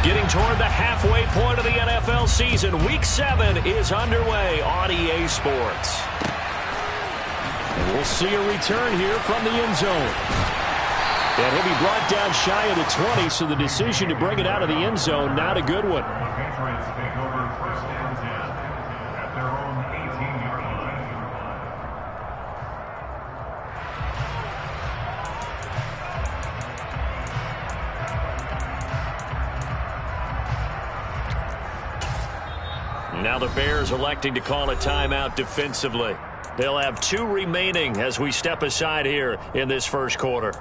Getting toward the halfway point of the NFL season. Week 7 is underway on EA Sports. And we'll see a return here from the end zone. And he'll be brought down shy of the 20, so the decision to bring it out of the end zone, not a good one. Now the Bears electing to call a timeout defensively. They'll have 2 remaining as we step aside here in this first quarter.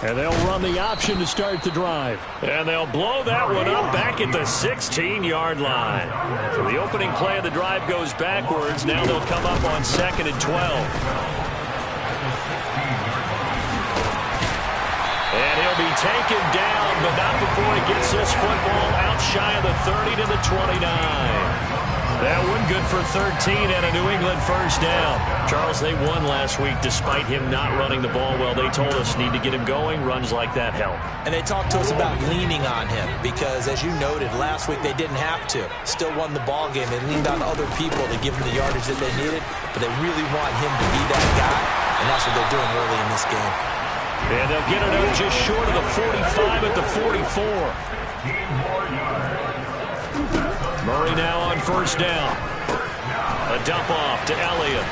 And they'll run the option to start the drive. And they'll blow that one up back at the 16-yard line. So the opening play of the drive goes backwards. Now they'll come up on 2nd and 12. And he'll be taken down, but not before he gets this football out shy of the 30 to the 29. That one good for 13 and a New England first down. Charles, they won last week despite him not running the ball well. They told us need to get him going. Runs like that help. And they talked to us about leaning on him because, as you noted, last week they didn't have to. Still won the ball game. They leaned on other people to give them the yardage that they needed, but they really want him to be that guy, and that's what they're doing early in this game. And they'll get it out just short of the 45 at the 44. Murray now on first down. A dump off to Elliott.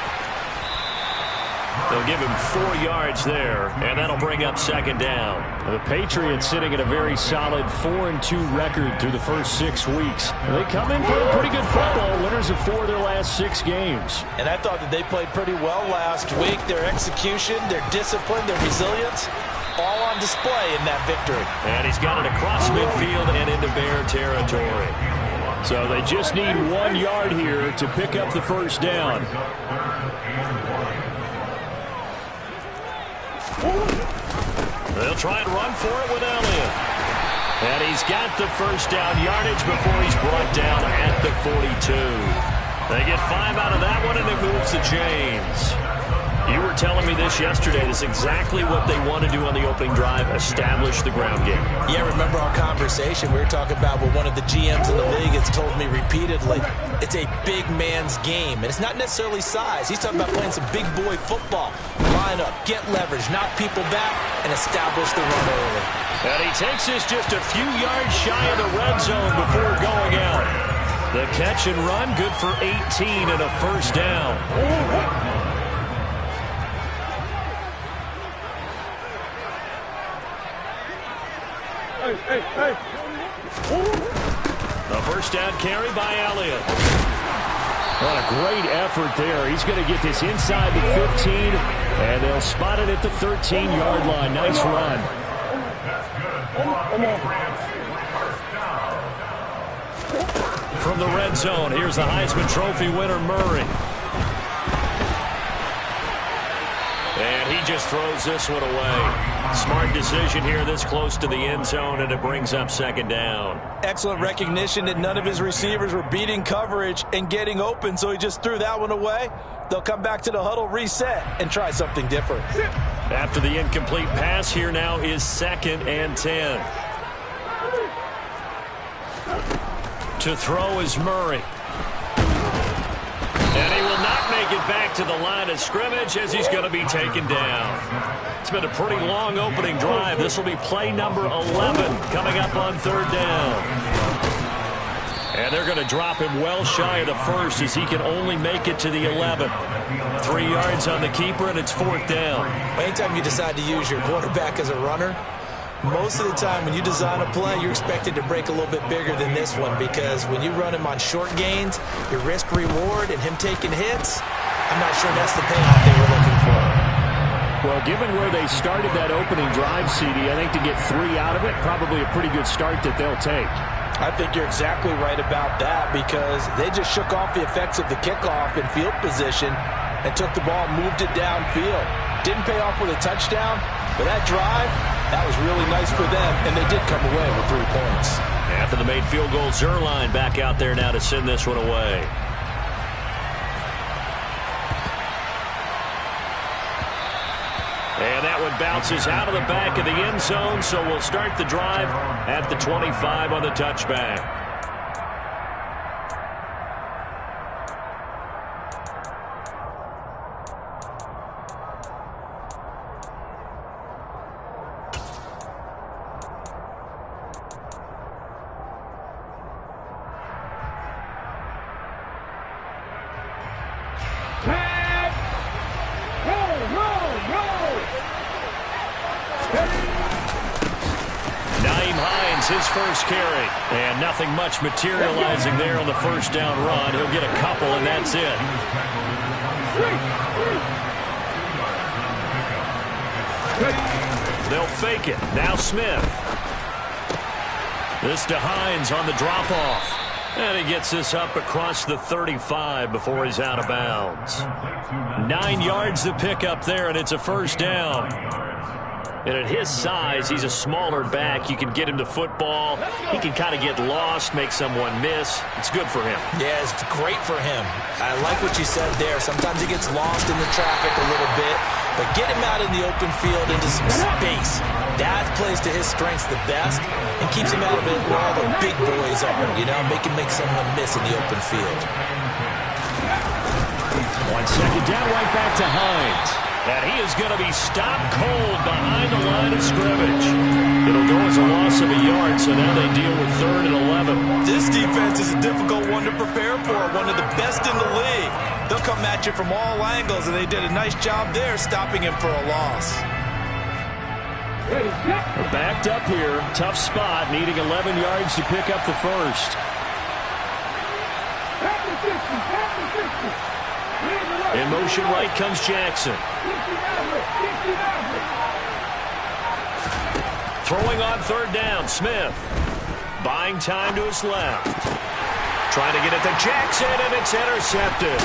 They'll give him 4 yards there, and that'll bring up 2nd down. The Patriots sitting at a very solid 4-2 record through the first 6 weeks. They come in playing pretty good football, winners of 4 of their last 6 games. And I thought that they played pretty well last week. Their execution, their discipline, their resilience, all on display in that victory. And he's got it across midfield and into Bear territory. So they just need 1 yard here to pick up the first down. They'll try and run for it with Elliott. And he's got the first down yardage before he's brought down at the 42. They get 5 out of that one, and it moves to James. You were telling me this yesterday. This is exactly what they want to do on the opening drive, establish the ground game. Yeah, remember our conversation? We were talking about what one of the GMs in the league has told me repeatedly. It's a big man's game, and it's not necessarily size. He's talking about playing some big boy football. Line up, get leverage, knock people back, and establish the run early. And he takes this just a few yards shy of the red zone before going out. The catch and run, good for 18 and a first down. A first down carry by Elliott. What a great effort there. He's going to get this inside the 15, and they'll spot it at the 13-yard line. Nice run. From the red zone, here's the Heisman Trophy winner, Murray. And he just throws this one away. Smart decision here this close to the end zone, and it brings up 2nd down. Excellent recognition that none of his receivers were beating coverage and getting open, so he just threw that one away. They'll come back to the huddle, reset, and try something different. After the incomplete pass, here now is 2nd and 10. To throw is Murray. And he will not make it back to the line of scrimmage as he's going to be taken down. It's been a pretty long opening drive. This will be play number 11 coming up on 3rd down. And they're going to drop him well shy of the first as he can only make it to the 11. 3 yards on the keeper, and it's 4th down. Anytime you decide to use your quarterback as a runner, most of the time when you design a play, you're expected to break a little bit bigger than this one, because when you run him on short gains, your risk-reward and him taking hits, I'm not sure that's the payoff they were looking for. Well, given where they started that opening drive, CD, I think to get 3 out of it, probably a pretty good start that they'll take. I think you're exactly right about that, because they just shook off the effects of the kickoff in field position and took the ball and moved it downfield. Didn't pay off with a touchdown, but that drive, that was really nice for them, and they did come away with 3 points. After the made field goal, Zerline back out there now to send this one away. And that one bounces out of the back of the end zone, so we'll start the drive at the 25 on the touchback. His first carry, and nothing much materializing there on the first down run. He'll get a couple, and that's it. They'll fake it. Now Smith. This to Hines on the drop-off. And he gets this up across the 35 before he's out of bounds. 9 yards to pick up there, and it's a first down. And at his size, he's a smaller back. You can get him to football. He can kind of get lost, make someone miss. It's good for him. Yeah, it's great for him. I like what you said there. Sometimes he gets lost in the traffic a little bit, but get him out in the open field into some space. That plays to his strengths the best and keeps him out of it where all the big boys are, you know, make someone miss in the open field. 1 second down, right back to Hines. And he is going to be stopped cold behind the line of scrimmage. It'll go as a loss of a yard, so now they deal with 3rd and 11. This defense is a difficult one to prepare for, one of the best in the league. They'll come at you from all angles, and they did a nice job there stopping him for a loss. We're backed up here. Tough spot, needing 11 yards to pick up the first. In motion right comes Jackson. Throwing on 3rd down, Smith. Buying time to his left. Trying to get it to Jackson, and it's intercepted.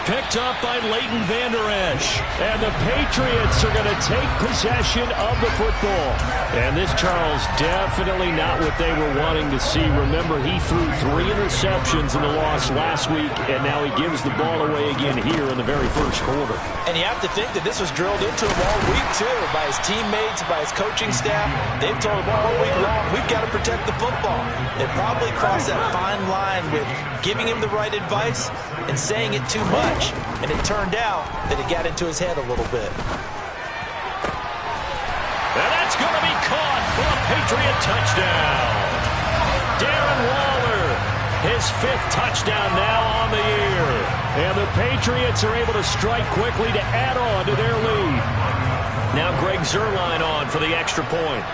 Picked up by Leighton Vander Esch. And the Patriots are going to take possession of the football. And this, Charles, definitely not what they were wanting to see. Remember, he threw 3 interceptions in the loss last week, and now he gives the ball away again here in the very first quarter. And you have to think that this was drilled into him all week, too, by his teammates, by his coaching staff. They've told him all week long, we've got to protect the football. They probably crossed that fine line with giving him the right advice and saying it too much. And it turned out that it got into his head a little bit. And that's going to be caught for a Patriot touchdown. Darren Waller, his 5th touchdown now on the year. And the Patriots are able to strike quickly to add on to their lead. Now Greg Zerline on for the extra point.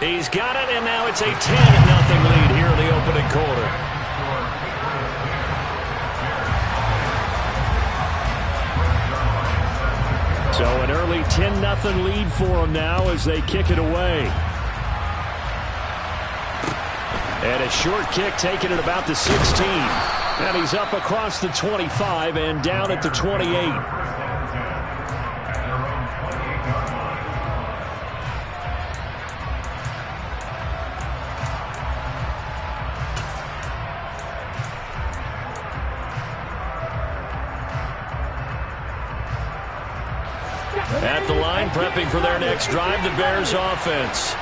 He's got it, and now it's a 10-0 lead here in the opening quarter. So an early 10-0 lead for them now as they kick it away. And a short kick taken at about the 16. And he's up across the 25 and down at the 28. At the line, prepping for their next drive, the Bears offense.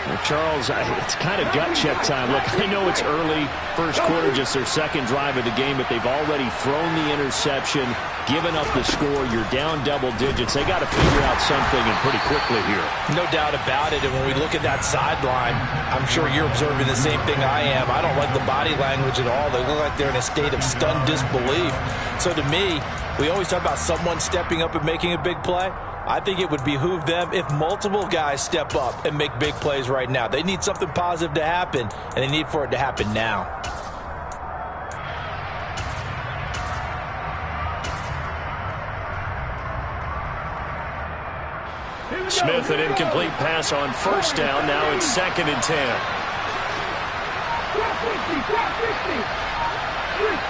Well, Charles, it's kind of gut check time. Look, I know it's early, first quarter, just their 2nd drive of the game, but they've already thrown the interception, given up the score. You're down double digits. They got to figure out something, and pretty quickly here. No doubt about it, and when we look at that sideline, I'm sure you're observing the same thing I am. I don't like the body language at all. They look like they're in a state of stunned disbelief. So to me, we always talk about someone stepping up and making a big play. I think it would behoove them if multiple guys step up and make big plays right now. They need something positive to happen, and they need for it to happen now. Smith, an incomplete pass on 1st down. Now it's 2nd and 10.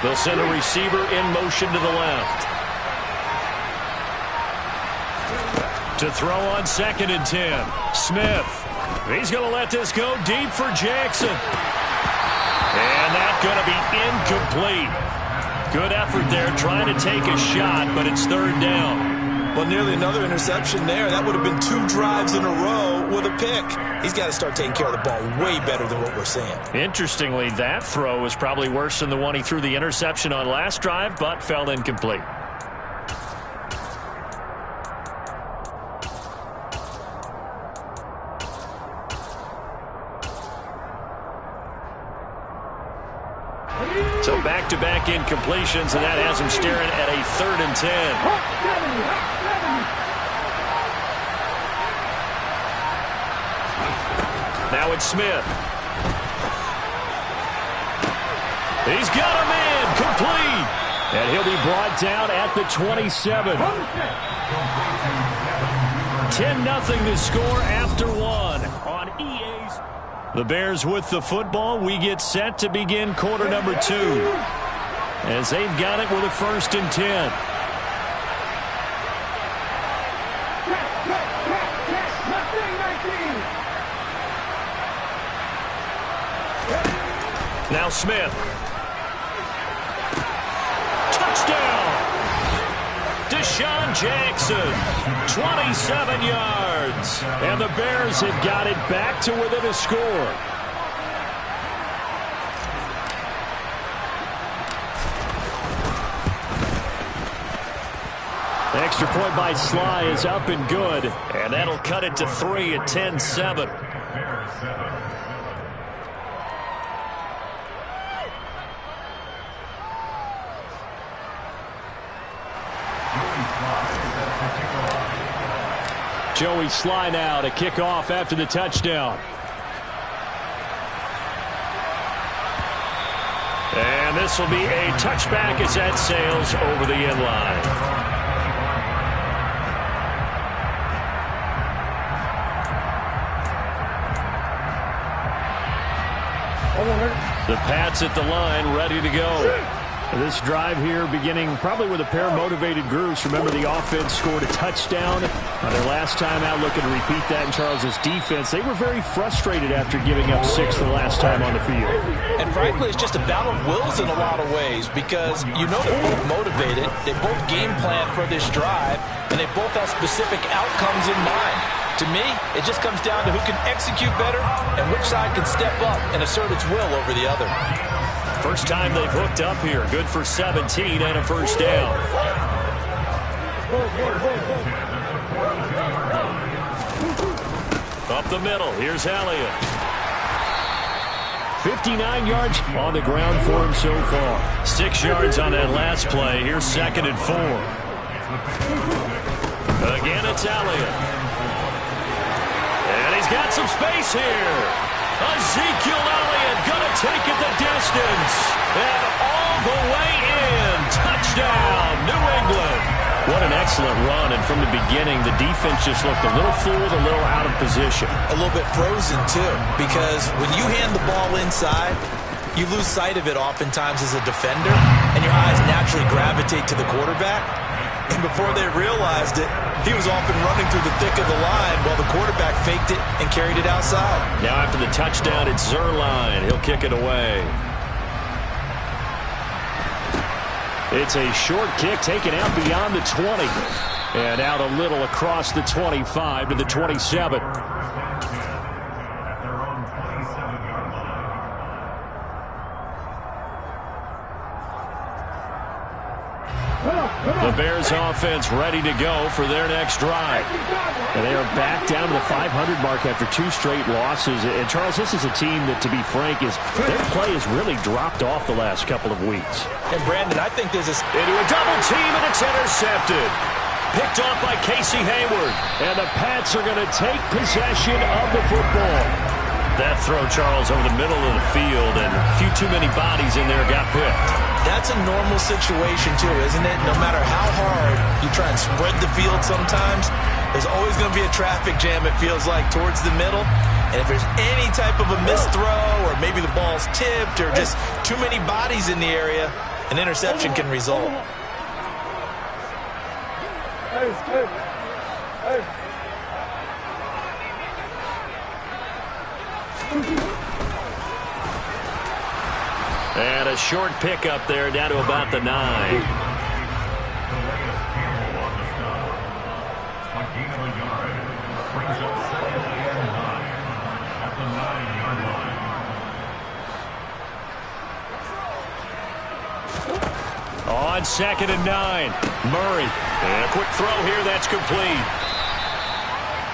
They'll send a receiver in motion to the left. To throw on 2nd and 10. Smith. He's going to let this go deep for Jackson. And that's going to be incomplete. Good effort there trying to take a shot, but it's 3rd down. Well, nearly another interception there. That would have been 2 drives in a row with a pick. He's got to start taking care of the ball way better than what we're seeing. Interestingly, that throw was probably worse than the one he threw the interception on last drive, but fell incomplete. So back-to-back incompletions, and that has him staring at a 3rd and 10. Now it's Smith. He's got a man complete. And he'll be brought down at the 27. 10-0 to score after 1 on EA's. The Bears with the football. We get set to begin quarter number 2. As they've got it with a 1st and 10. Now Smith. Touchdown! Deshaun Jackson, 27 yards. And the Bears have got it back to within a score. Extra point by Sly is up and good. And that'll cut it to 3 at 10-7. Joey Sly now to kick off after the touchdown. And this will be a touchback as that sails over the end line. The Pats at the line, ready to go. This drive here beginning probably with a pair of motivated groups. Remember, the offense scored a touchdown on their last time out, looking to repeat that in Charles's defense. They were very frustrated after giving up 6 the last time on the field. And frankly, it's just a battle of wills in a lot of ways because you know they're both motivated. They both game plan for this drive, and they both have specific outcomes in mind. To me, it just comes down to who can execute better and which side can step up and assert its will over the other. First time they've hooked up here. Good for 17 and a 1st down. Up the middle. Here's Elliott. 59 yards on the ground for him so far. 6 yards on that last play. Here's 2nd and 4. Again, it's Elliott. And he's got some space here. Ezekiel Elliott going to take it the distance. And all the way in. Touchdown, New England. What an excellent run. And from the beginning, the defense just looked a little fooled, a little out of position. A little bit frozen, too, because when you hand the ball inside, you lose sight of it oftentimes as a defender, and your eyes naturally gravitate to the quarterback. And before they realized it, he was off and running through the thick of the line while the quarterback faked it and carried it outside. Now after the touchdown, it's Zerline. He'll kick it away. It's a short kick taken out beyond the 20. And out a little across the 25 to the 27. The Bears offense ready to go for their next drive. And they are back down to the 500 mark after 2 straight losses. And Charles, this is a team that, to be frank, their play has really dropped off the last couple of weeks. And Brandon, I think this is into a double team, and it's intercepted. Picked off by Casey Hayward. And the Pats are going to take possession of the football. That throw, Charles, over the middle of the field, and a few too many bodies in there got picked. That's a normal situation, too, isn't it? No matter how hard you try and spread the field sometimes, there's always going to be a traffic jam, it feels like, towards the middle. And if there's any type of a missed throw or maybe the ball's tipped or just too many bodies in the area, an interception can result. And a short pickup there down to about the 9. On 2nd and 9, Murray. And a quick throw here, that's complete.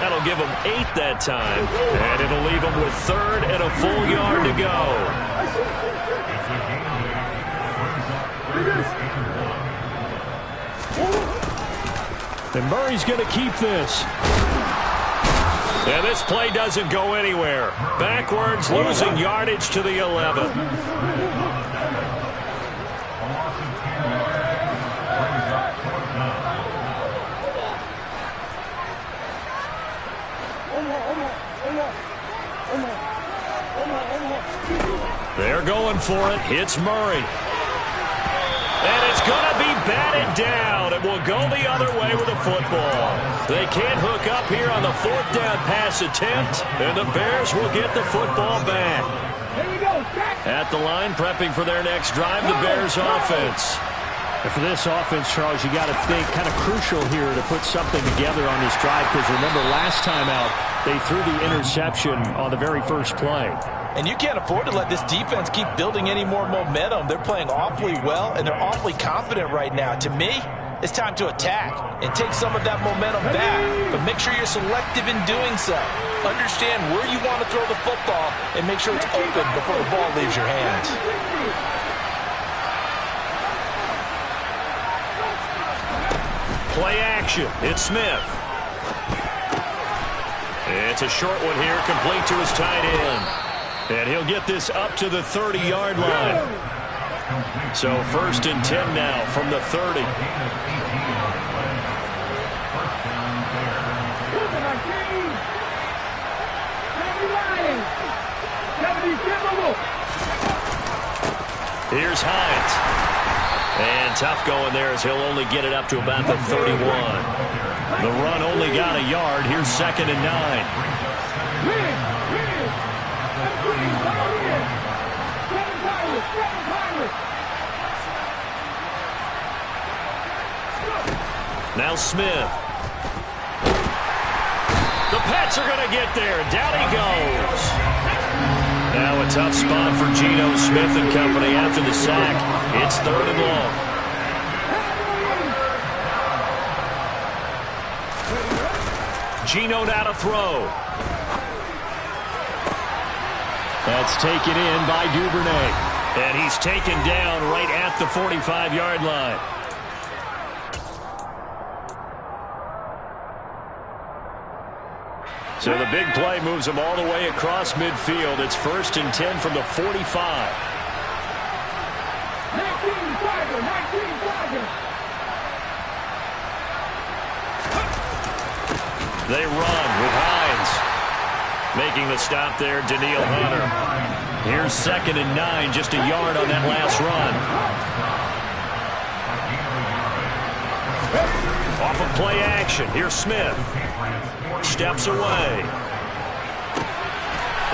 That'll give him 8 that time. And it'll leave him with 3rd and a full yard to go. And Murray's going to keep this. And this play doesn't go anywhere. Backwards, losing yardage to the 11. They're going for it. Hits Murray. And it's going to be batted down. It will go the other way with the football. They can't hook up here on the 4th down pass attempt, and the Bears will get the football back. At the line, prepping for their next drive, the Bears offense. And for this offense, Charles, you got to think kind of crucial here to put something together on this drive, because remember last time out, they threw the interception on the very first play. And you can't afford to let this defense keep building any more momentum. They're playing awfully well, and they're awfully confident right now. To me, it's time to attack and take some of that momentum back. But make sure you're selective in doing so. Understand where you want to throw the football and make sure it's open before the ball leaves your hands. Play action. It's Smith. It's a short one here, complete to his tight end. And he'll get this up to the 30-yard line. So 1st and 10 now from the 30. Here's Hines. And tough going there as he'll only get it up to about the 31. The run only got a yard. Here's 2nd and 9. Now Smith. The Pats are going to get there. Down he goes. Now a tough spot for Geno Smith and company after the sack. It's 3rd and long. Geno now to throw. That's taken in by Duvernay. And he's taken down right at the 45-yard line. So the big play moves him all the way across midfield. It's 1st and 10 from the 45. They run with Hines. Making the stop there, Daniil Hunter. Here's 2nd and 9, just a yard on that last run. Off of play action, here's Smith. Steps away.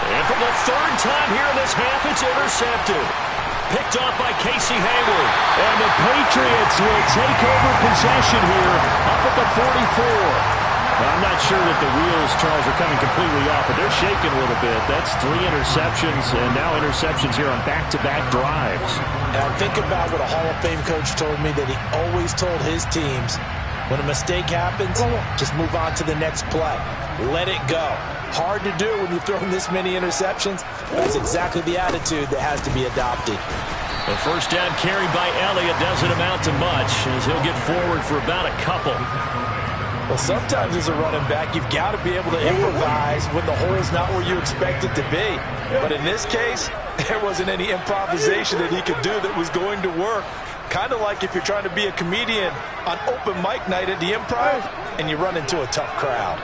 And from the 3rd time here in this half, it's intercepted. Picked off by Casey Hayward. And the Patriots will take over possession here up at the 44. Well, I'm not sure that the wheels, Charles, are coming completely off, but they're shaking a little bit. That's 3 interceptions, and now interceptions here on back-to-back drives. And I think about what a Hall of Fame coach told me, that he always told his teams, when a mistake happens, just move on to the next play. Let it go. Hard to do when you've thrown this many interceptions. That's exactly the attitude that has to be adopted. The 1st down carry by Elliott doesn't amount to much, as he'll get forward for about a couple. Well, sometimes as a running back, you've got to be able to improvise when the hole's not where you expect it to be. But in this case, there wasn't any improvisation that he could do that was going to work. Kind of like if you're trying to be a comedian on open mic night at the Improv and you run into a tough crowd.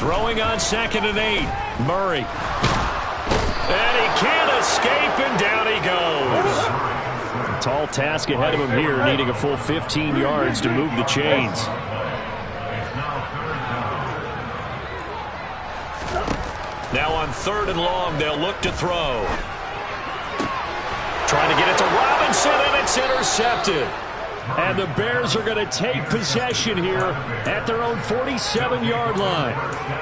Throwing on 2nd and 8. Murray. And he can't escape, and down he goes. A tall task ahead of him here, needing a full 15 yards to move the chains. Now on 3rd and long, they'll look to throw. Trying to get it to Robinson, and it's intercepted. And the Bears are going to take possession here at their own 47-yard line.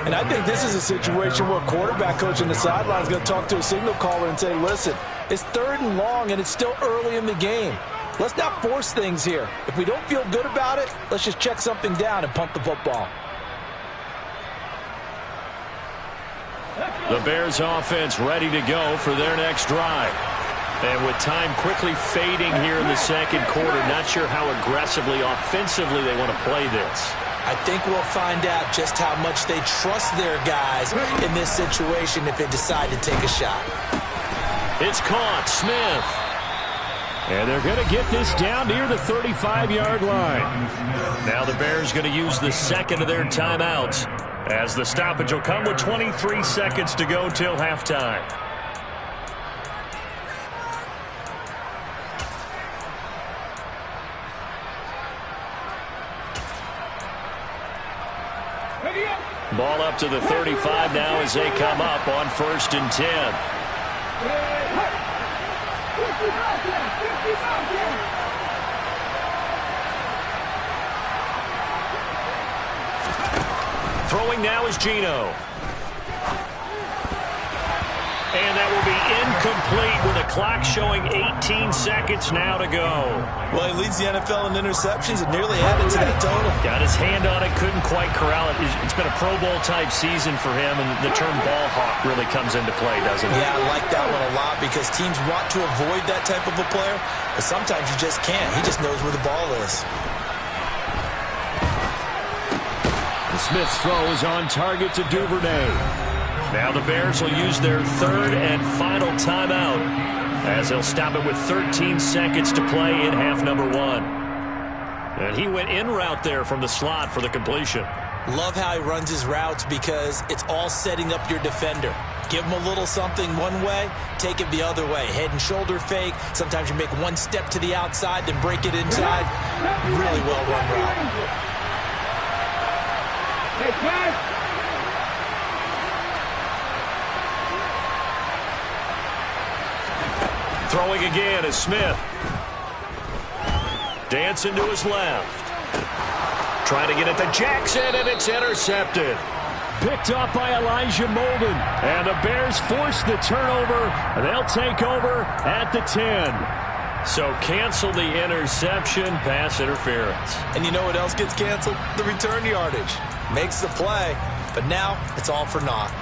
And I think this is a situation where quarterback coach on the sideline is going to talk to a signal caller and say, listen, it's 3rd and long, and it's still early in the game. Let's not force things here. If we don't feel good about it, let's just check something down and punt the football. The Bears offense ready to go for their next drive. And with time quickly fading here in the 2nd quarter, not sure how aggressively, offensively they want to play this. I think we'll find out just how much they trust their guys in this situation if they decide to take a shot. It's caught. Smith. And they're going to get this down near the 35-yard line. Now the Bears going to use the 2nd of their timeouts, as the stoppage will come with 23 seconds to go till halftime. Ball up to the 35 now as they come up on 1st and 10. Throwing now is Geno. And that will be incomplete with a clock showing 18 seconds now to go. Well, he leads the NFL in interceptions and nearly added to that total. Got his hand on it, couldn't quite corral it. It's been a Pro Bowl type season for him, and the term ball hawk really comes into play, doesn't it? Yeah, I like that one a lot because teams want to avoid that type of a player, but sometimes you just can't. He just knows where the ball is. Smith's throw is on target to Duvernay. Now the Bears will use their 3rd and final timeout, as they'll stop it with 13 seconds to play in half number 1. And he went in route there from the slot for the completion. Love how he runs his routes because it's all setting up your defender. Give him a little something one way, take it the other way. Head and shoulder fake. Sometimes you make one step to the outside, then break it inside. Really well run route. Throwing again is Smith. Dancing to his left. Trying to get it to Jackson, and it's intercepted. Picked up by Elijah Molden. And the Bears force the turnover. They'll take over at the 10. So cancel the interception, pass interference. And you know what else gets canceled? The return yardage. Makes the play, but now it's all for naught.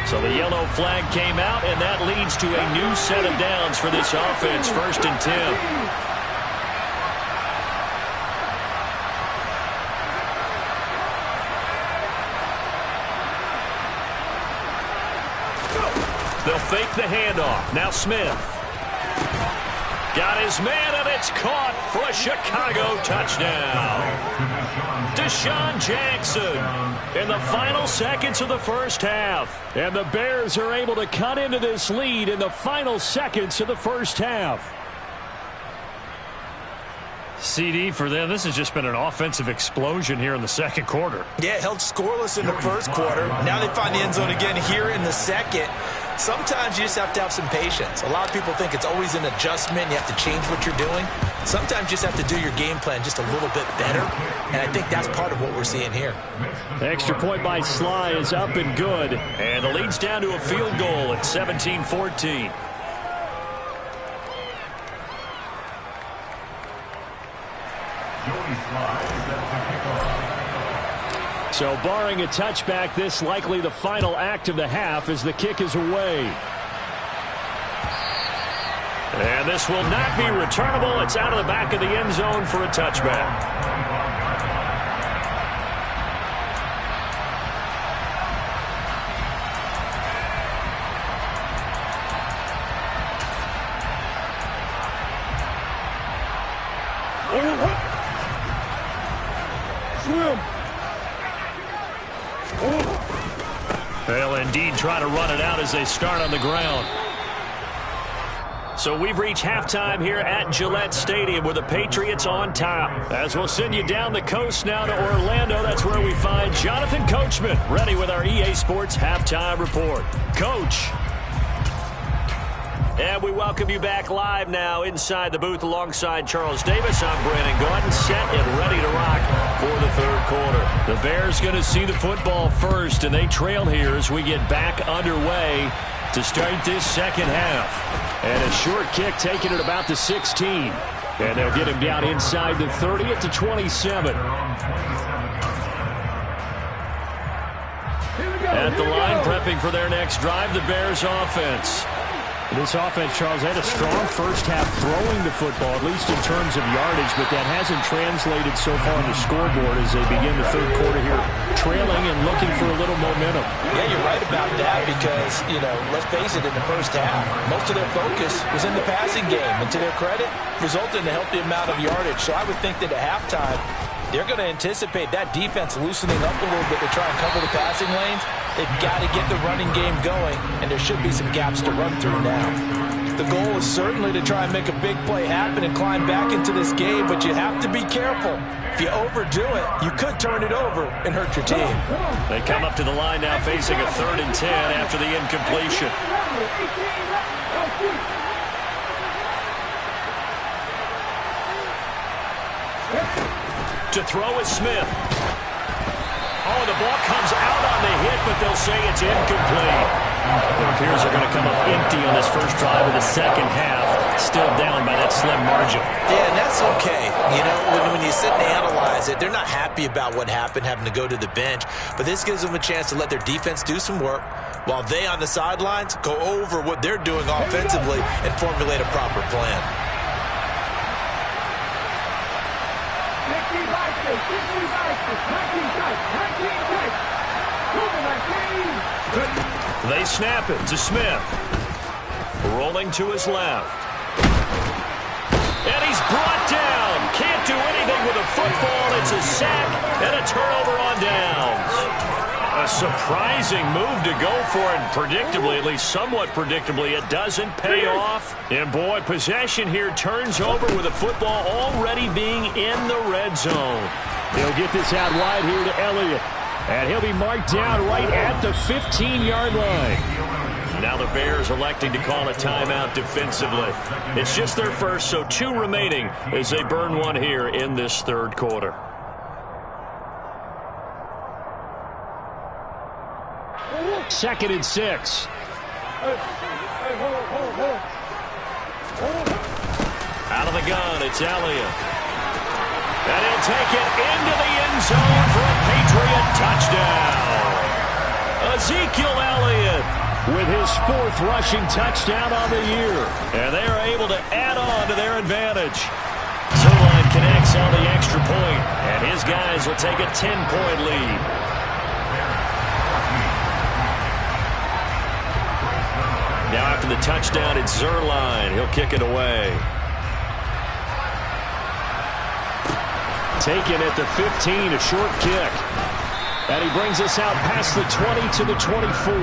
So the yellow flag came out, and that leads to a new set of downs for this offense. 1st and 10. They'll fake the handoff. Now Smith. Got his man, and it's caught for a Chicago touchdown. Deshaun Jackson in the final seconds of the first half. And the Bears are able to cut into this lead in the final seconds of the first half. CD for them, this has just been an offensive explosion here in the 2nd quarter. Yeah, held scoreless in the 1st quarter. Now they find the end zone again here in the 2nd. Sometimes you just have to have some patience. A lot of people think it's always an adjustment. You have to change what you're doing. Sometimes you just have to do your game plan just a little bit better. And I think that's part of what we're seeing here. The extra point by Sly is up and good. And the lead's down to a field goal at 17-14. So barring a touchback, this likely the final act of the half as the kick is away. And this will not be returnable. It's out of the back of the end zone for a touchback. They'll indeed try to run it out as they start on the ground. So we've reached halftime here at Gillette Stadium with the Patriots on top. As we'll send you down the coast now to Orlando, that's where we find Jonathan Coachman ready with our EA Sports Halftime Report. Coach. And we welcome you back live now inside the booth alongside Charles Davis. I'm Brandon Gordon, set and ready to rock for the third quarter. The Bears going to see the football first, and they trail here as we get back underway to start this second half. And a short kick taken at about the 16. And they'll get him down inside the 30 at the 27. At the line, prepping for their next drive, the Bears offense. This offense, Charles, had a strong first half throwing the football, at least in terms of yardage, but that hasn't translated so far on the scoreboard as they begin the third quarter here, trailing and looking for a little momentum. Yeah, you're right about that because, let's face it, in the first half, most of their focus was in the passing game, and to their credit, resulted in a healthy amount of yardage. So I would think that at halftime, they're going to anticipate that defense loosening up a little bit to try and cover the passing lanes. They've got to get the running game going, and there should be some gaps to run through now. The goal is certainly to try and make a big play happen and climb back into this game, but you have to be careful. If you overdo it, you could turn it over and hurt your team. They come up to the line now facing a 3rd and 10 after the incompletion. To throw is Smith. Oh, the ball comes out on the hit, but they'll say it's incomplete. It appears they're going to come up empty on this first drive of the second half, still down by that slim margin. Yeah, and that's okay. When you sit and analyze it, they're not happy about what happened, having to go to the bench, but this gives them a chance to let their defense do some work while they on the sidelines go over what they're doing offensively and formulate a proper plan. They snap it to Smith. Rolling to his left. And he's brought down. Can't do anything with a football. It's a sack and a turnover on downs. A surprising move to go for it. Predictably, at least somewhat predictably, it doesn't pay off. And boy, possession here turns over with the football already being in the red zone. They'll get this out wide here to Elliott. And he'll be marked down right at the 15-yard line. Now the Bears electing to call a timeout defensively. It's just their first, so 2 remaining as they burn one here in this third quarter. Second and 6. Out of the gun, it's Elliott. And he'll take it into the end zone for a Patriot touchdown. Ezekiel Elliott with his 4th rushing touchdown on the year. And they are able to add on to their advantage. Zerline connects on the extra point, and his guys will take a 10-point lead. Now after the touchdown, it's Zerline. He'll kick it away. Taken at the 15, a short kick. And he brings us out past the 20 to the 24.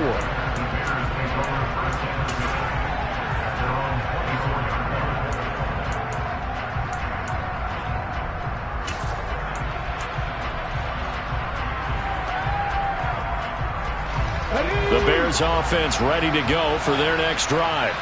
The Bears offense ready to go for their next drive.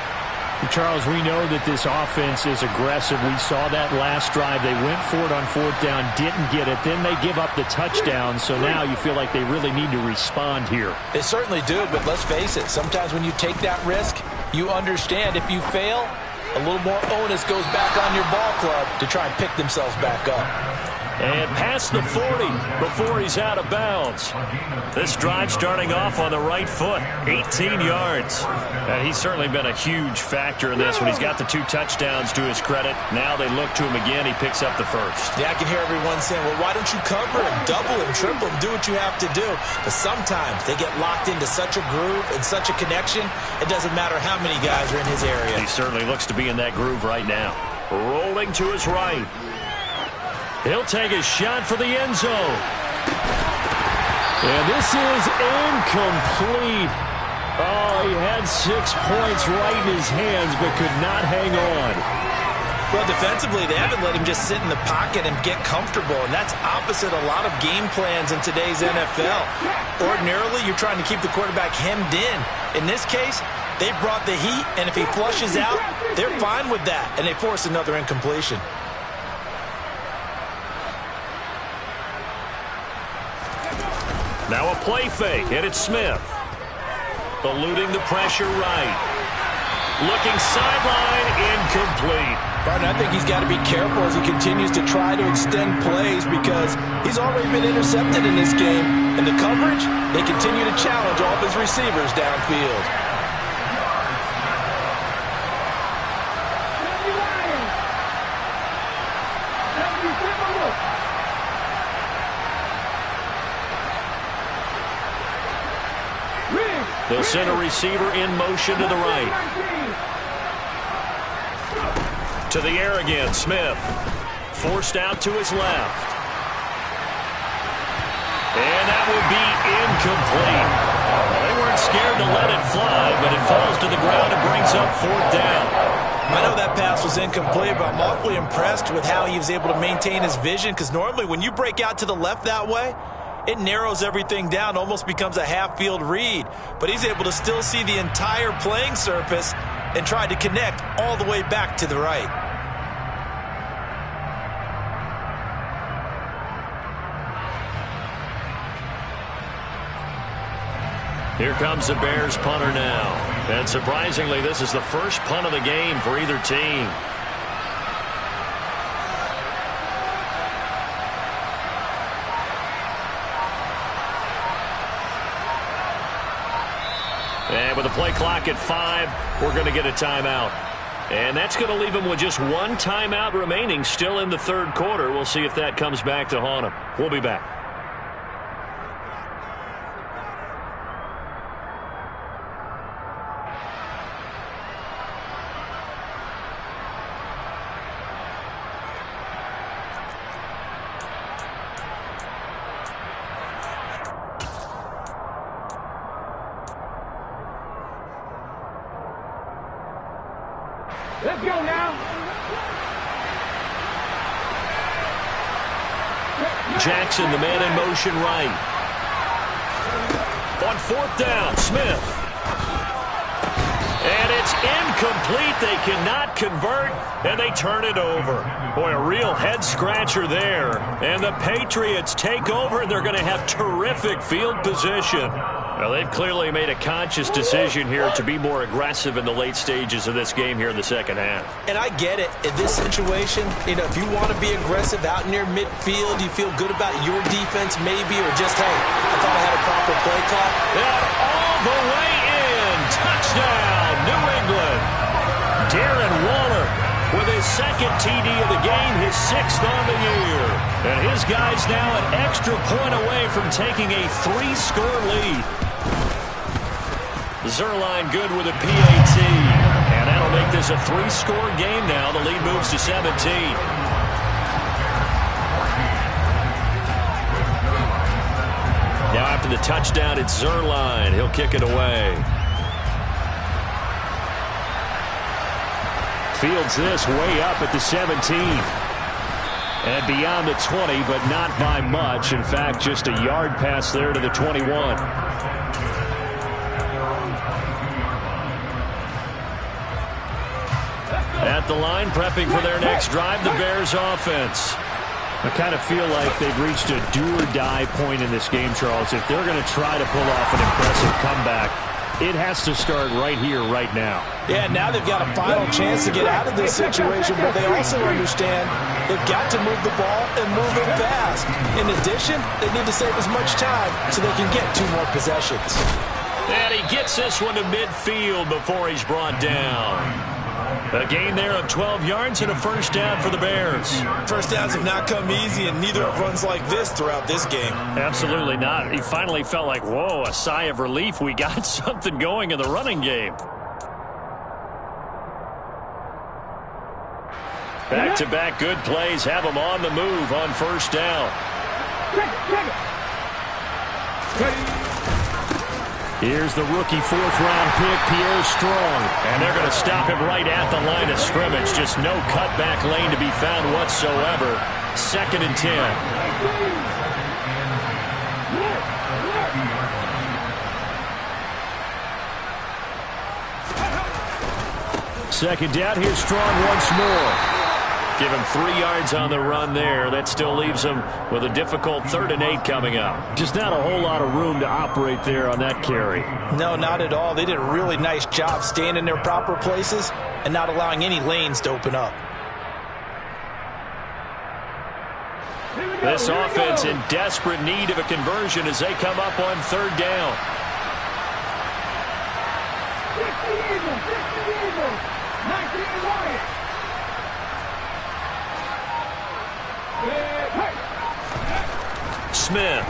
Charles, we know that this offense is aggressive. We saw that last drive. They went for it on 4th down, didn't get it. Then they give up the touchdown, so now you feel like they really need to respond here. They certainly do, but let's face it. Sometimes when you take that risk, you understand if you fail, a little more onus goes back on your ball club to try and pick themselves back up. And past the 40 before he's out of bounds. This drive starting off on the right foot, 18 yards. And he's certainly been a huge factor in this when he's got the 2 touchdowns to his credit. Now they look to him again. He picks up the first. Yeah, I can hear everyone saying, well, why don't you cover him, double him, triple him, do what you have to do. But sometimes they get locked into such a groove and such a connection, it doesn't matter how many guys are in his area. He certainly looks to be in that groove right now. Rolling to his right. He'll take a shot for the end zone. And this is incomplete. Oh, he had 6 points right in his hands, but could not hang on. Well, defensively, they haven't let him just sit in the pocket and get comfortable, and that's opposite a lot of game plans in today's NFL. Ordinarily, you're trying to keep the quarterback hemmed in. In this case, they brought the heat, and if he flushes out, they're fine with that, and they force another incompletion. Now a play fake, and it's Smith. Eluding the pressure right. Looking sideline, incomplete. Barton, I think he's got to be careful as he continues to try to extend plays because he's already been intercepted in this game. And the coverage, they continue to challenge all of his receivers downfield. They'll send a receiver in motion to the right. To the air again, Smith. Forced out to his left. And that would be incomplete. They weren't scared to let it fly, but it falls to the ground and brings up 4th down. I know that pass was incomplete, but I'm awfully impressed with how he was able to maintain his vision because normally when you break out to the left that way, it narrows everything down, almost becomes a half-field read. But he's able to still see the entire playing surface and try to connect all the way back to the right. Here comes the Bears punter now. And surprisingly, this is the first punt of the game for either team. And with the play clock at 5, we're going to get a timeout. And that's going to leave them with just one timeout remaining still in the 3rd quarter. We'll see if that comes back to haunt them. We'll be back. Let's go now. Jackson, the man in motion right. On 4th down, Smith. And it's incomplete. They cannot convert, and they turn it over. Boy, a real head-scratcher there. And the Patriots take over, and they're going to have terrific field position. Well, they've clearly made a conscious decision here to be more aggressive in the late stages of this game here in the 2nd half. And I get it. In this situation, you know, if you want to be aggressive out near midfield, you feel good about your defense maybe, or just, hey, I thought I had a proper play call. And all the way in. Touchdown, New England. Darren Waller with his 2nd TD of the game, his 6th on the year. And his guys now an extra point away from taking a 3-score lead. Zerline good with a PAT. And that'll make this a 3-score game now. The lead moves to 17. Now after the touchdown, it's Zerline. He'll kick it away. Fields this way up at the 17. And beyond the 20, but not by much. In fact, just a yard pass there to the 21. At the line, prepping for their next drive, the Bears offense. I kind of feel like they've reached a do-or-die point in this game, Charles. If they're going to try to pull off an impressive comeback, it has to start right here, right now. Yeah, now they've got a final chance to get out of this situation, but they also understand they've got to move the ball and move it fast. In addition, they need to save as much time so they can get 2 more possessions. And he gets this one to midfield before he's brought down. A gain there of 12 yards and a 1st down for the Bears. First downs have not come easy, and neither have runs like this throughout this game. Absolutely not. He finally felt like, whoa, a sigh of relief. We got something going in the running game. Back-to-back good plays have him on the move on 1st down. Here's the rookie fourth-round pick, Pierre Strong. And they're going to stop him right at the line of scrimmage. Just no cutback lane to be found whatsoever. 2nd and 10. Second down, here's Strong once more. Give him 3 yards on the run there. That still leaves him with a difficult 3rd and 8 coming up. Just not a whole lot of room to operate there on that carry. No, not at all. They did a really nice job staying in their proper places and not allowing any lanes to open up. This offense in desperate need of a conversion as they come up on 3rd down. 19 Lions. Smith.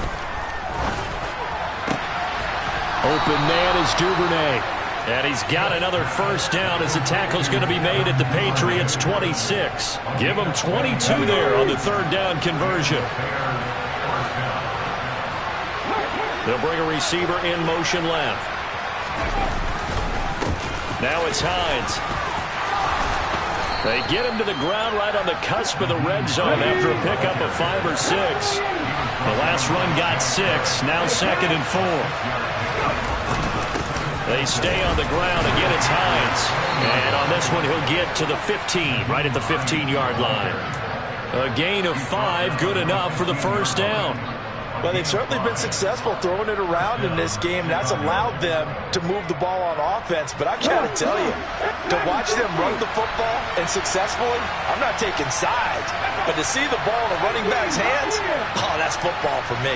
Open man is Duvernay. And he's got another first down as the tackle's going to be made at the Patriots' 26. Give them 22 there on the 3rd down conversion. They'll bring a receiver in motion left. Now it's Hines. They get him to the ground right on the cusp of the red zone after a pickup of 5 or 6. The last run got 6. Now 2nd and 4. They stay on the ground. Again, it's Hines. And on this one, he'll get to the 15, right at the 15-yard line. A gain of 5, good enough for the first down. Well, they've certainly been successful throwing it around in this game. That's allowed them to move the ball on offense. But I got to tell you, to watch them run the football and successfully, I'm not taking sides. But to see the ball in a running back's hands, oh, that's football for me.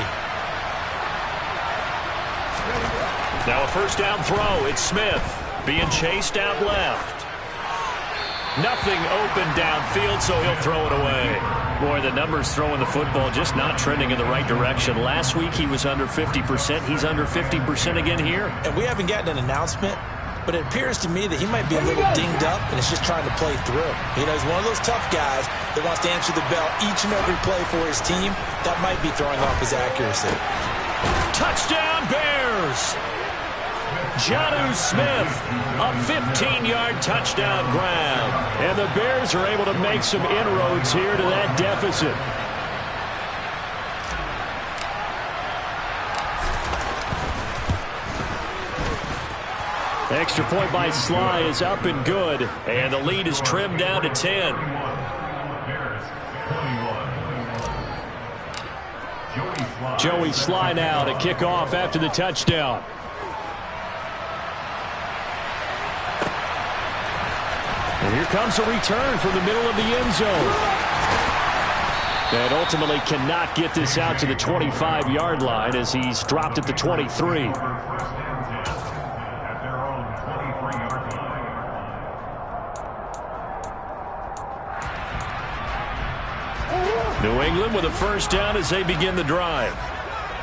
Now a first down throw. It's Smith being chased out left. Nothing open downfield, so he'll throw it away. Boy, the numbers throwing the football just not trending in the right direction. Last week he was under 50%. He's under 50% again here. And we haven't gotten an announcement, but it appears to me that he might be a little dinged up and is just trying to play through. You know, he's one of those tough guys that wants to answer the bell each and every play for his team. That might be throwing off his accuracy. Touchdown Bears! Jonnu Smith, a 15-yard touchdown grab. And the Bears are able to make some inroads here to that deficit. Extra point by Sly is up and good. And the lead is trimmed down to 10. Joey Sly now to kick off after the touchdown. And here comes a return from the middle of the end zone. And ultimately cannot get this out to the 25-yard line as he's dropped at the 23. New England with a first down as they begin the drive.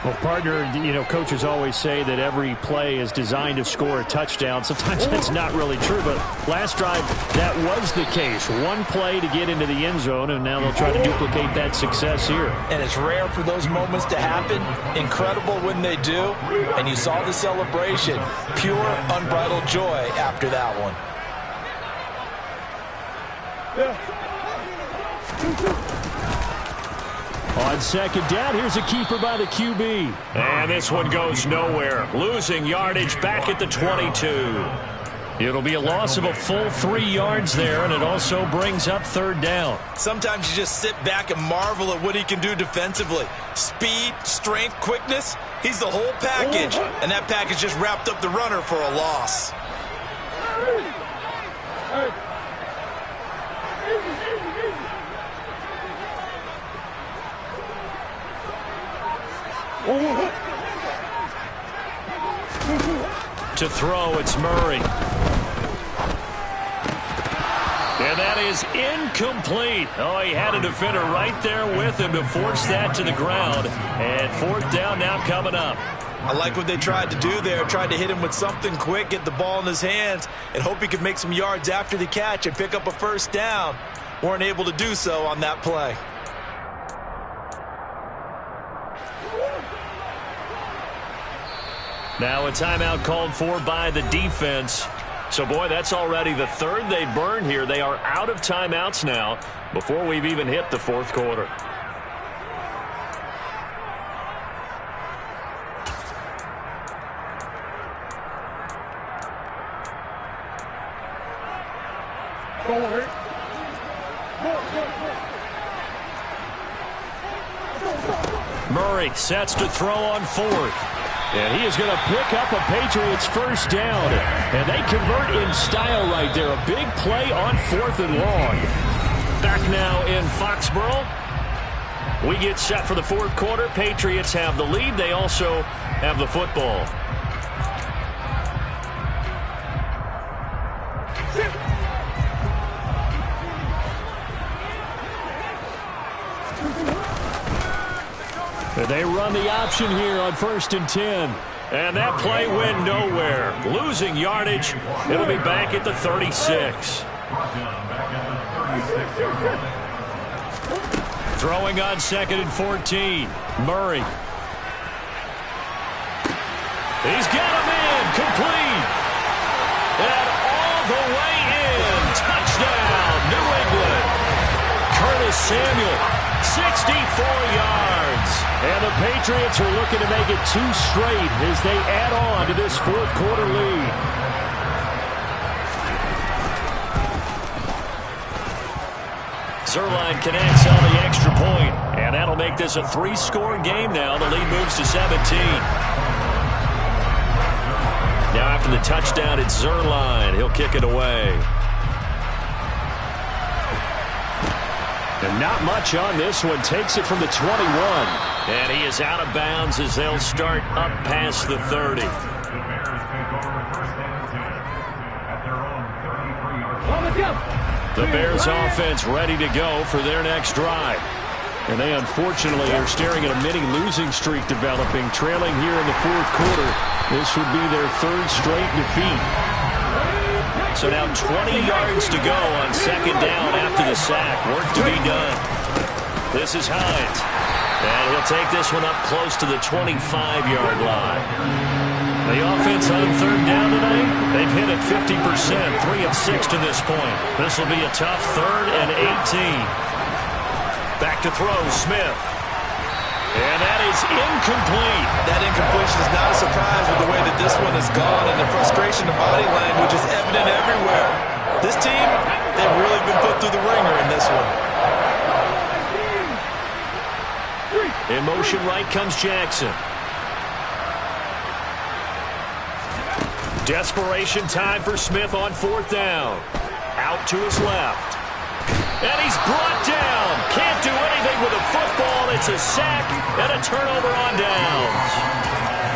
Well, partner, you know, coaches always say that every play is designed to score a touchdown. Sometimes that's not really true, but last drive, that was the case. One play to get into the end zone, and now they'll try to duplicate that success here. And it's rare for those moments to happen. Incredible when they do. And you saw the celebration. Pure, unbridled joy after that one. On second down, here's a keeper by the QB. And this one goes nowhere. Losing yardage back at the 22. It'll be a loss of a full 3 yards there, and it also brings up third down. Sometimes you just sit back and marvel at what he can do defensively. Speed, strength, quickness. He's the whole package, and that package just wrapped up the runner for a loss. To throw, it's Murray. And that is incomplete. Oh, he had a defender right there with him to force that to the ground. And fourth down now coming up. I like what they tried to do there. Tried to hit him with something quick, get the ball in his hands, and hope he could make some yards after the catch and pick up a first down. Weren't able to do so on that play. Now a timeout called for by the defense. So, boy, that's already the third they burned here. They are out of timeouts now before we've even hit the fourth quarter. Murray sets to throw on fourth. And he is going to pick up a Patriots first down. And they convert in style right there. A big play on fourth and long. Back now in Foxborough. We get set for the fourth quarter. Patriots have the lead. They also have the football. And they run the option here on 1st and 10. And that play went nowhere. Losing yardage. It'll be back at the 36. Throwing on 2nd and 14. Murray. He's got him in. Complete. And all the way in. Touchdown, New England. Curtis Samuel, 64 yards. And the Patriots are looking to make it 2 straight as they add on to this fourth quarter lead. Zerline connects on the extra point, and that'll make this a 3-score game now. The lead moves to 17. Now after the touchdown, it's Zerline. He'll kick it away. And not much on this one. Takes it from the 21. And he is out of bounds as they'll start up past the 30. The Bears offense ready to go for their next drive. And they unfortunately are staring at a mini losing streak developing, trailing here in the fourth quarter. This would be their 3rd straight defeat. So now 20 yards to go on 2nd down after the sack. Work to be done. This is Hines. And he'll take this one up close to the 25-yard line. The offense on 3rd down tonight, they've hit it 50%, 3 of 6 to this point. This will be a tough 3rd and 18. Back to throw, Smith. And that is incomplete. That incompletion is not a surprise with the way that this one has gone, and the frustration of body language is evident everywhere. This team, they've really been put through the ringer in this one. In motion right comes Jackson. Desperation time for Smith on 4th down. Out to his left. And he's brought down. Can't do anything with a football. It's a sack and a turnover on downs.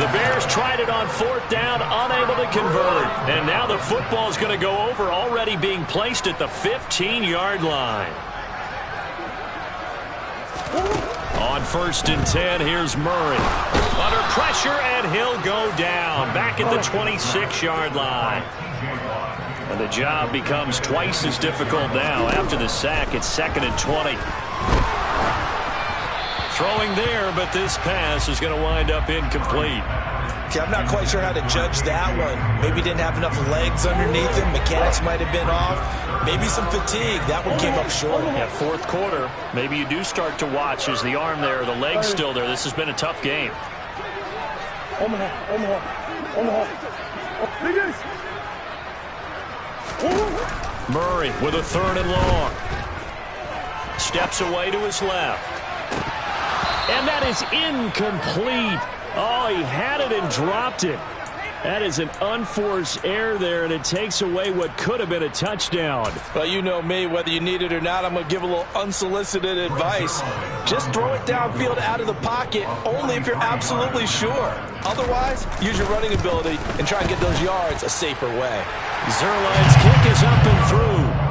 The Bears tried it on 4th down, unable to convert. And now the football is going to go over, already being placed at the 15-yard line. On 1st and 10, here's Murray. Under pressure, and he'll go down. Back at the 26-yard line. And the job becomes twice as difficult now. After the sack, it's 2nd and 20. Throwing there, but this pass is going to wind up incomplete. Okay, I'm not quite sure how to judge that one. Maybe didn't have enough legs underneath him. Mechanics might have been off. Maybe some fatigue. That one came up short. Yeah, fourth quarter. Maybe you do start to watch. Is the arm there, the leg's still there? This has been a tough game. Murray with a 3rd and long. Steps away to his left. And that is incomplete. Oh, he had it and dropped it. That is an unforced error there, and it takes away what could have been a touchdown. Well, you know me, whether you need it or not, I'm going to give a little unsolicited advice. Just throw it downfield out of the pocket, only if you're absolutely sure. Otherwise, use your running ability and try and get those yards a safer way. Zerline's kick is up and through.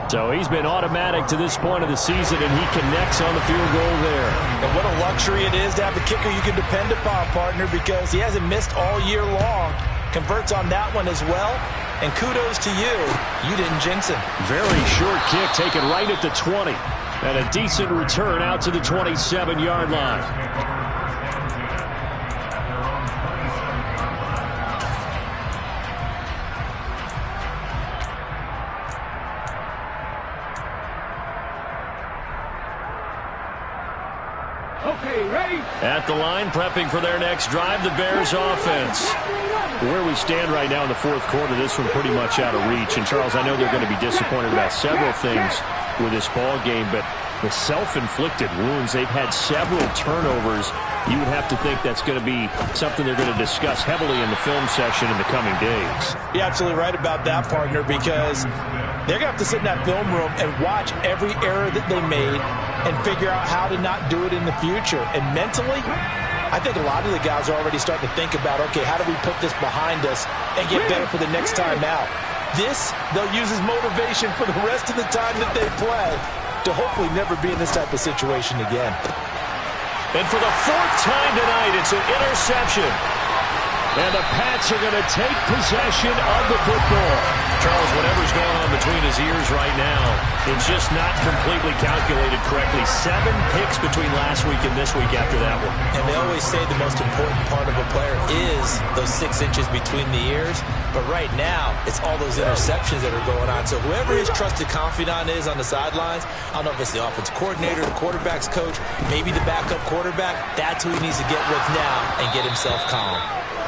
So he's been automatic to this point of the season, and he connects on the field goal there. And what a luxury it is to have a kicker you can depend upon, partner, because he hasn't missed all year long. Converts on that one as well. And kudos to you. You didn't jinx him. Very short kick taken right at the 20. And a decent return out to the 27-yard line. Okay, ready? At the line, prepping for their next drive, the Bears offense. Where we stand right now in the fourth quarter, this one pretty much out of reach. And, Charles, I know they're going to be disappointed about several things with this ball game, but the self-inflicted wounds, they've had several turnovers. You would have to think that's going to be something they're going to discuss heavily in the film session in the coming days. You're absolutely right about that, partner, because they're going to have to sit in that film room and watch every error that they made and figure out how to not do it in the future. And mentally, I think a lot of the guys are already starting to think about, okay, how do we put this behind us and get better for the next time out? This, they'll use as motivation for the rest of the time that they play to hopefully never be in this type of situation again. And for the fourth time tonight, it's an interception. And the Pats are going to take possession of the football. Charles, whatever's going on between his ears right now, it's just not completely calculated correctly. 7 picks between last week and this week after that one. And they always say the most important part of a player is those 6 inches between the ears. But right now, it's all those interceptions that are going on. So whoever his trusted confidant is on the sidelines, I don't know if it's the offense coordinator, the quarterback's coach, maybe the backup quarterback, that's who he needs to get with now and get himself calm.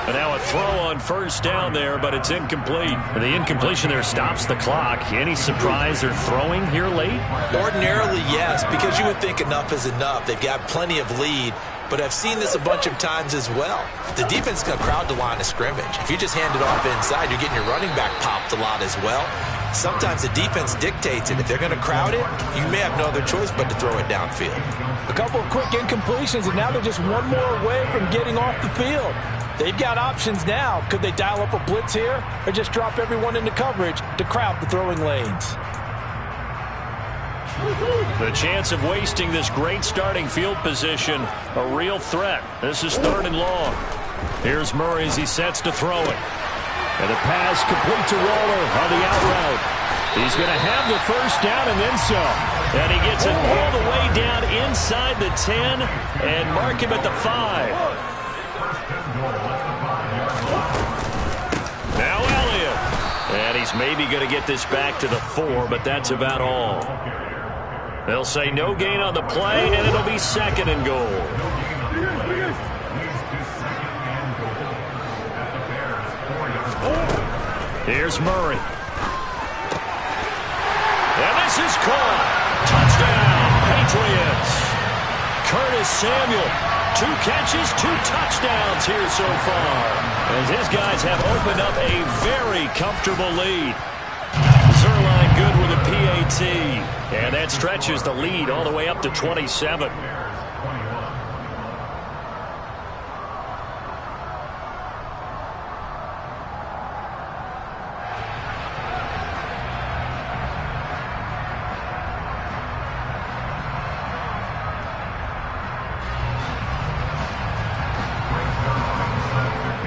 And now a throw on first down there, but it's incomplete. And the incompletion there stops the clock. Any surprise they're throwing here late? Ordinarily, yes, because you would think enough is enough. They've got plenty of lead, but I've seen this a bunch of times as well. The defense is going to crowd the line of scrimmage. If you just hand it off inside, you're getting your running back popped a lot as well. Sometimes the defense dictates it. If they're going to crowd it, you may have no other choice but to throw it downfield. A couple of quick incompletions, and now they're just one more away from getting off the field. They've got options now. Could they dial up a blitz here or just drop everyone into coverage to crowd the throwing lanes? The chance of wasting this great starting field position, a real threat. This is 3rd and long. Here's Murray as he sets to throw it. And the pass complete to Waller on the out route. He's going to have the first down and then some. And he gets it all the way down inside the 10 and mark him at the 5. Now Elliott. And he's maybe going to get this back to the 4, but that's about all. They'll say no gain on the play, and it'll be 2nd and goal. Here's Murray. And this is caught. Touchdown, Patriots. Curtis Samuel. 2 catches, 2 touchdowns here so far. As his guys have opened up a very comfortable lead. Zerline good with a PAT. And that stretches the lead all the way up to 27.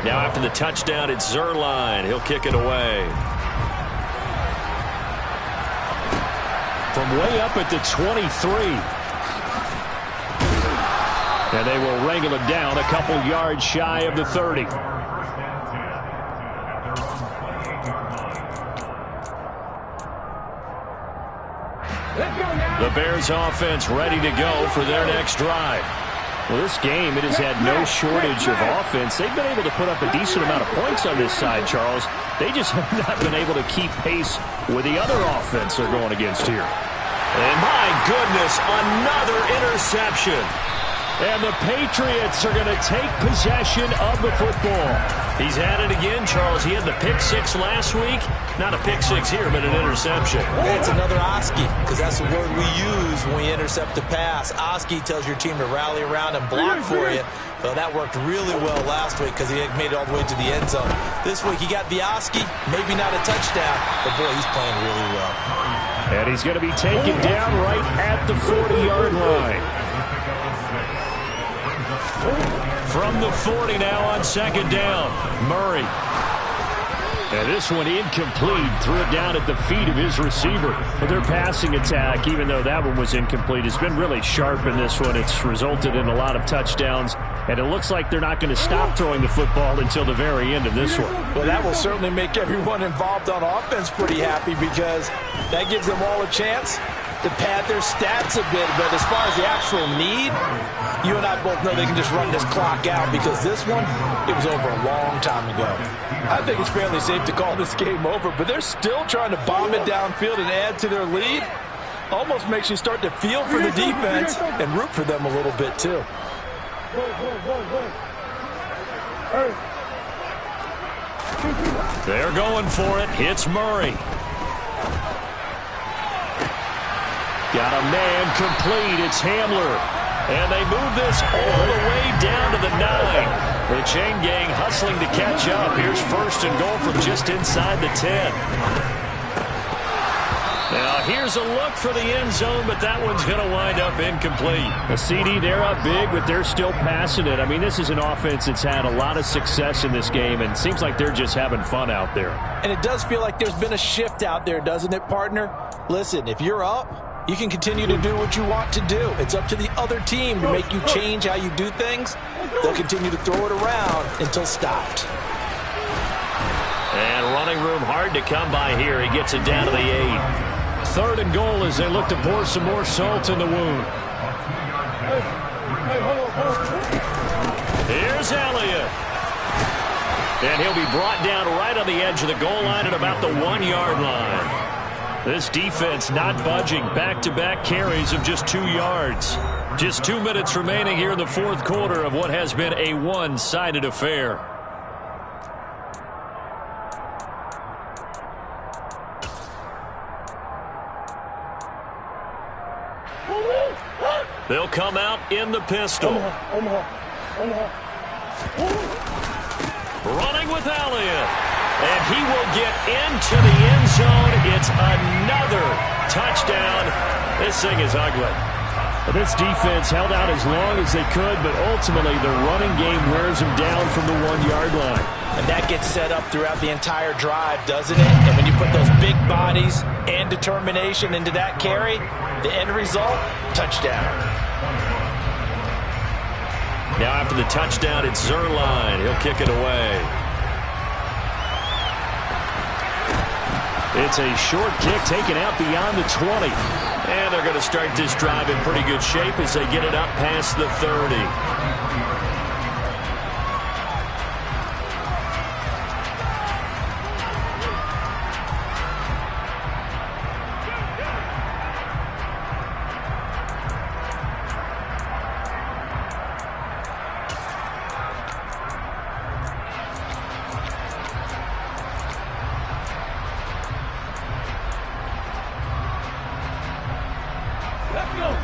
Now after the touchdown, it's Zerline. He'll kick it away. From way up at the 23. And they will wrangle it down a couple yards shy of the 30. The Bears offense ready to go for their next drive. Well, this game, it has had no shortage of offense. They've been able to put up a decent amount of points on this side, Charles. They just have not been able to keep pace with the other offense they're going against here. And my goodness, another interception. And the Patriots are going to take possession of the football. He's at it again, Charles. He had the pick 6 last week. Not a pick 6 here, but an interception. It's another Oski, because that's the word we use when we intercept the pass. Oski tells your team to rally around and block for you. Well, that worked really well last week because he had made it all the way to the end zone. This week he got the Oski, maybe not a touchdown, but boy, he's playing really well. And he's going to be taken down right at the 40-yard line. From the 40 now on 2nd down, Murray. And this one incomplete. Threw it down at the feet of his receiver. But their passing attack, even though that one was incomplete, has been really sharp in this one. It's resulted in a lot of touchdowns. And it looks like they're not going to stop throwing the football until the very end of this one. Well, that will certainly make everyone involved on offense pretty happy because that gives them all a chance to pad their stats a bit, but as far as the actual need, you and I both know they can just run this clock out because this one, it was over a long time ago. I think it's fairly safe to call this game over, but they're still trying to bomb it downfield and add to their lead. Almost makes you start to feel for the defense and root for them a little bit too. They're going for it. It's Murray. Got a man complete. It's Hamler. And they move this all the way down to the 9. The chain gang hustling to catch up. Here's first and goal from just inside the 10. Now here's a look for the end zone, but that one's going to wind up incomplete. The CD, they're up big, but they're still passing it. I mean, this is an offense that's had a lot of success in this game, and it seems like they're just having fun out there. And it does feel like there's been a shift out there, doesn't it, partner? Listen, if you're up, you can continue to do what you want to do. It's up to the other team to make you change how you do things. They'll continue to throw it around until stopped. And running room hard to come by here. He gets it down to the 8. Third and goal as they look to pour some more salt in the wound. Here's Elliott. And he'll be brought down right on the edge of the goal line at about the 1-yard line. This defense not budging. Back-to-back carries of just 2 yards. Just 2 minutes remaining here in the fourth quarter of what has been a one-sided affair. They'll come out in the pistol. Running with Elliott. And he will get into the end zone. It's another touchdown. This thing is ugly. Well, this defense held out as long as they could, but ultimately the running game wears them down from the 1-yard line. And that gets set up throughout the entire drive, doesn't it? And when you put those big bodies and determination into that carry, the end result, touchdown. Now after the touchdown, it's Zerline. He'll kick it away. It's a short kick taken out beyond the 20. And they're going to start this drive in pretty good shape as they get it up past the 30.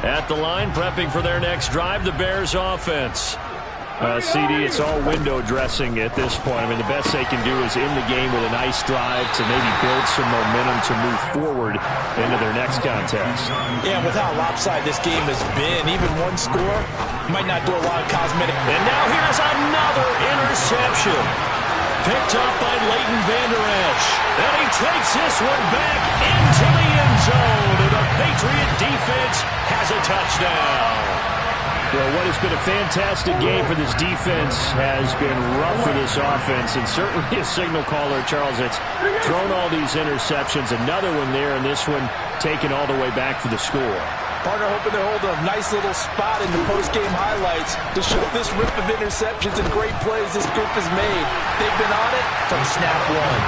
At the line, prepping for their next drive, the Bears offense. CD, it's all window dressing at this point. I mean, the best they can do is in the game with a nice drive to maybe build some momentum to move forward into their next contest. Yeah, with how lopsided this game has been, even one score might not do a lot of cosmetic. And now here's another interception. Picked up by Leighton Vander Esch. And he takes this one back into the end zone. And the Patriot defense has a touchdown. Well, what has been a fantastic game for this defense has been rough for this offense, and certainly a signal caller, Charles, that's thrown all these interceptions. Another one there, and this one taken all the way back for the score. Partner hoping to hold a nice little spot in the post-game highlights to show this rip of interceptions and great plays this group has made. They've been on it from snap one.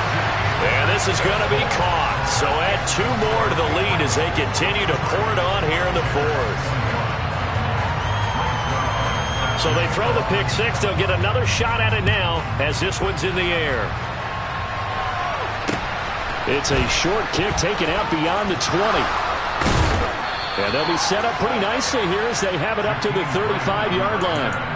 And this is going to be caught. So add 2 more to the lead as they continue to pour it on here in the fourth. So they throw the pick 6. They'll get another shot at it now as this one's in the air. It's a short kick taken out beyond the 20. And they'll be set up pretty nicely here as they have it up to the 35-yard line.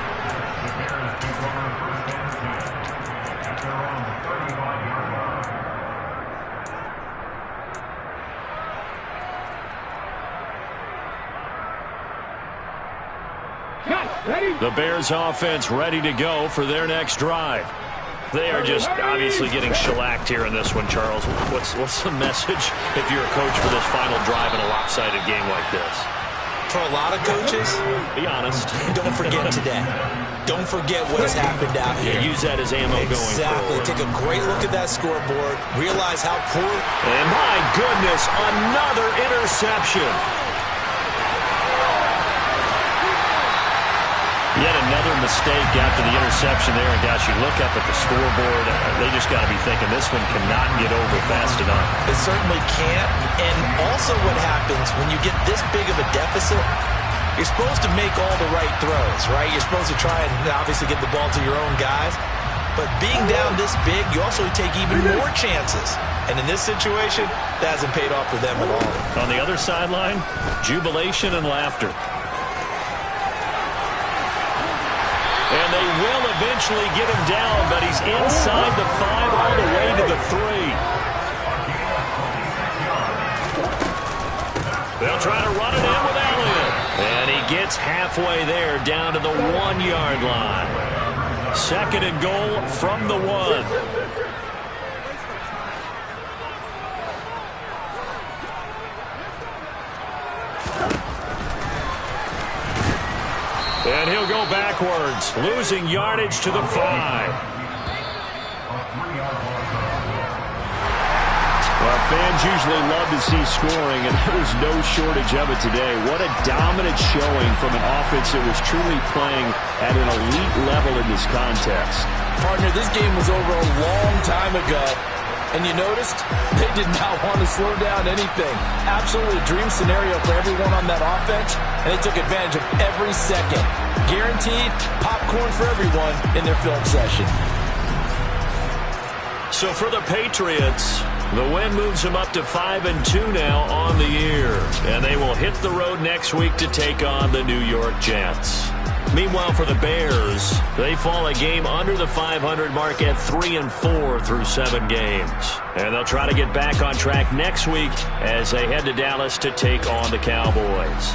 The Bears offense ready to go for their next drive. They are just obviously getting shellacked here in this one, Charles. What's the message if you're a coach for this final drive in a lopsided game like this? For a lot of coaches, be honest. Don't forget today. Don't forget what has happened out here. Yeah, use that as ammo going forward. Exactly. Take a great look at that scoreboard. Realize how poor. And my goodness, another interception. Yet another mistake after the interception there. And, gosh, you look up at the scoreboard, they just got to be thinking this one cannot get over fast enough. It certainly can't. And also what happens when you get this big of a deficit, you're supposed to make all the right throws, right? You're supposed to try and obviously get the ball to your own guys. But being down this big, you also take even more chances. And in this situation, that hasn't paid off for them at all. On the other sideline, jubilation and laughter. And they will eventually get him down, but he's inside the 5 all the way to the 3. They'll try to run it in with Elliott. And he gets halfway there down to the 1-yard line. 2nd and goal from the 1. And he'll go backwards, losing yardage to the 5. Well, fans usually love to see scoring, and there was no shortage of it today. What a dominant showing from an offense that was truly playing at an elite level in this contest. Partner, this game was over a long time ago. And you noticed they did not want to slow down anything. Absolutely a dream scenario for everyone on that offense, and they took advantage of every second. Guaranteed popcorn for everyone in their film session. So for the Patriots, the win moves them up to 5-2 now on the year. And they will hit the road next week to take on the New York Jets. Meanwhile, for the Bears, they fall a game under the 500 mark at 3-4 through 7 games. And they'll try to get back on track next week as they head to Dallas to take on the Cowboys.